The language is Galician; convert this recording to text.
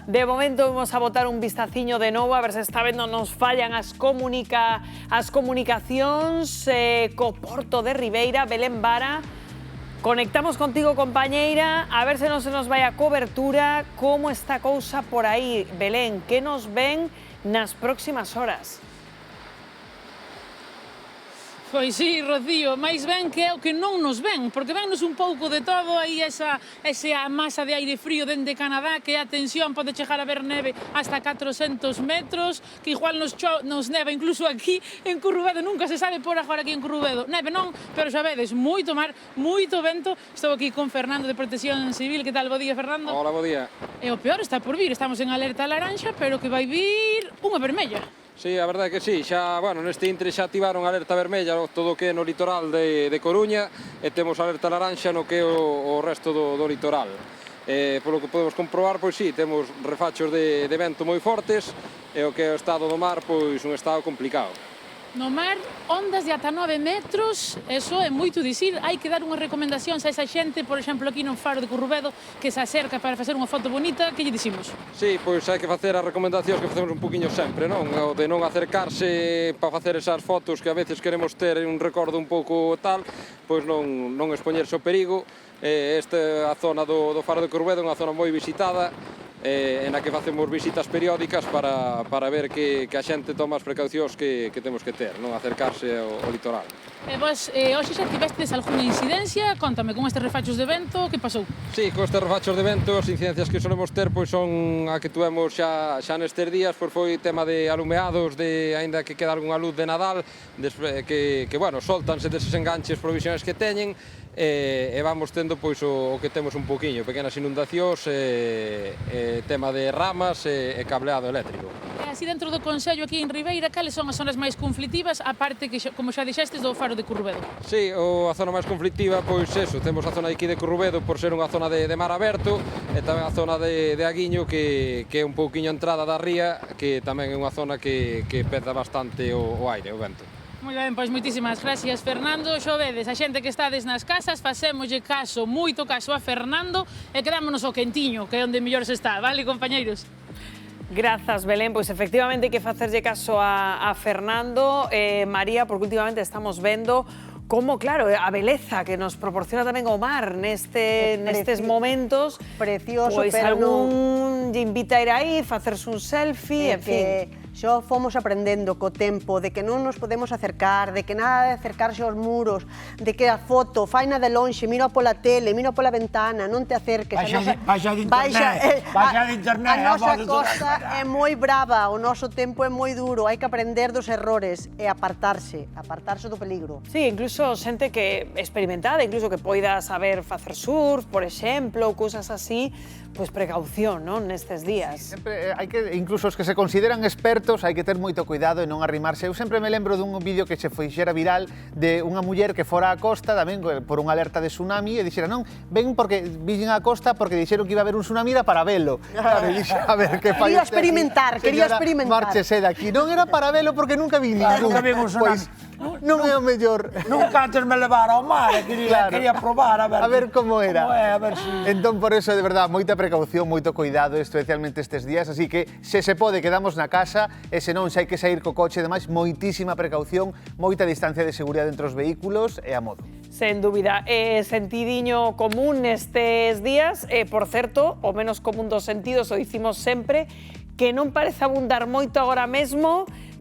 De momento vamos a botar un vistaciño de novo, a ver se esta vez non nos fallan as comunicacións co Porto de Ribeira. Belén Vara, conectamos contigo, compañeira, a ver se non se nos vai a cobertura. Como está a cousa por aí? Belén, que nos ven nas próximas horas? Pois sí, Rocío, máis ben que é o que non nos ven, porque vennos un pouco de todo, aí esa masa de aire frío dende Canadá, que a tensión pode chegar a ver neve hasta 400 metros, que igual nos neva incluso aquí en Currubedo, nunca se sabe por agora aquí en Currubedo. Neve non, pero xa vedes, moito mar, moito vento. Estou aquí con Fernando de Protección Civil. Que tal? Bo día, Fernando. Hola, bo día. E o peor está por vir, estamos en alerta laranxa, pero que vai vir unha vermella. Sí, a verdade é que sí, xa, bueno, neste intre xa activaron alerta vermella todo o que é no litoral de Coruña e temos alerta laranxa no que é o resto do litoral. Polo que podemos comprobar, pois sí, temos refachos de vento moi fortes e o que é o estado do mar, pois un estado complicado. No mar, ondas de ata 9 metros, eso é moito dicir. Hai que dar unhas recomendacións a esa xente, por exemplo, aquí no Faro de Currubedo, que se acerca para facer unha foto bonita. Que lle dicimos? Sí, pois hai que facer as recomendacións que facemos un poquinho sempre, non? O de non acercarse para facer esas fotos que a veces queremos ter un recordo un pouco tal, pois non expoñerse ao perigo. Esta a zona do Faro de Currubedo é unha zona moi visitada, en a que facemos visitas periódicas para ver que a xente toma as precaucións que temos que ter, non acercarse ao litoral. E vos, hoxe xa tivestes algunha incidencia? Contame, con estes refachos de vento, que pasou? Sí, con estes refachos de vento, as incidencias que solemos ter pois son a que tuvemos xa nestes días, pois foi tema de alumeados, de aínda que queda algunha luz de Nadal, que bueno, soltanse deses enganches provisionais que teñen, e vamos tendo pois o que temos un poquinho, pequenas inundacións, tema de ramas e cableado eléctrico. E así dentro do Concello aquí en Ribeira, cales son as zonas máis conflitivas, aparte que, como xa dixestes, do Faro de Currubedo? Sí, a zona máis conflictiva, pois eso, temos a zona aquí de Currubedo por ser unha zona de mar aberto, e tamén a zona de Aguiño, que é un pouquiño a entrada da ría, que tamén é unha zona que peza bastante o aire, o vento. Moi ben, pois moitísimas gracias, Fernando. Xo vedes, a xente que estades nas casas, facémoslle caso, moito caso a Fernando, e quedámonos ao quentiño, que é onde mellor se está, vale, compañeiros? Grazas, Belén. Pois efectivamente hai que facerlle caso a Fernando, María, porque últimamente estamos vendo como, claro, a beleza que nos proporciona tamén o mar nestes momentos. Precioso, pois pero algún lle invita a ir aí, facerse un selfie, en fin. Xo fomos aprendendo co tempo de que non nos podemos acercar, de que nada de acercarse aos muros, de que a foto faina de lonxe, mira pola tele, mira pola ventana, non te acerques. Baixa de internet. A nosa costa é moi brava, o noso tempo é moi duro, hai que aprender dos errores e apartarse do peligro. Sí, incluso xente que experimentada, incluso que poida saber facer surf, por exemplo, cousas así, pois precaución, non, nestes días. Sempre hai que, incluso os que se consideran expertos, hai que ter moito cuidado e non arrimarse. Eu sempre me lembro dun vídeo que se fixera viral de unha muller que fora á costa tamén por unha alerta de tsunami e dixera, non, ven porque viñen á costa porque dixeron que iba a haber un tsunami para velo. Claro, a ver que fai. Quería experimentar. Márchese daqui. Non era para velo porque nunca vi ningún. Nunca vi un tsunami. Non é o mellor. Nunca antes me levara ao mar, quería probar a ver como era. A ver si... Entón, por eso, de verdad, moita precaución, moito cuidado, especialmente estes días, así que, se pode, quedamos na casa, e se non, se hai que sair co coche, demais, moitísima precaución, moita distancia de seguridade entre os vehículos e a modo. Sen dúbida, sentidiño común nestes días, por certo, o menos común dos sentidos, o dicimos sempre, que non parece abundar moito agora mesmo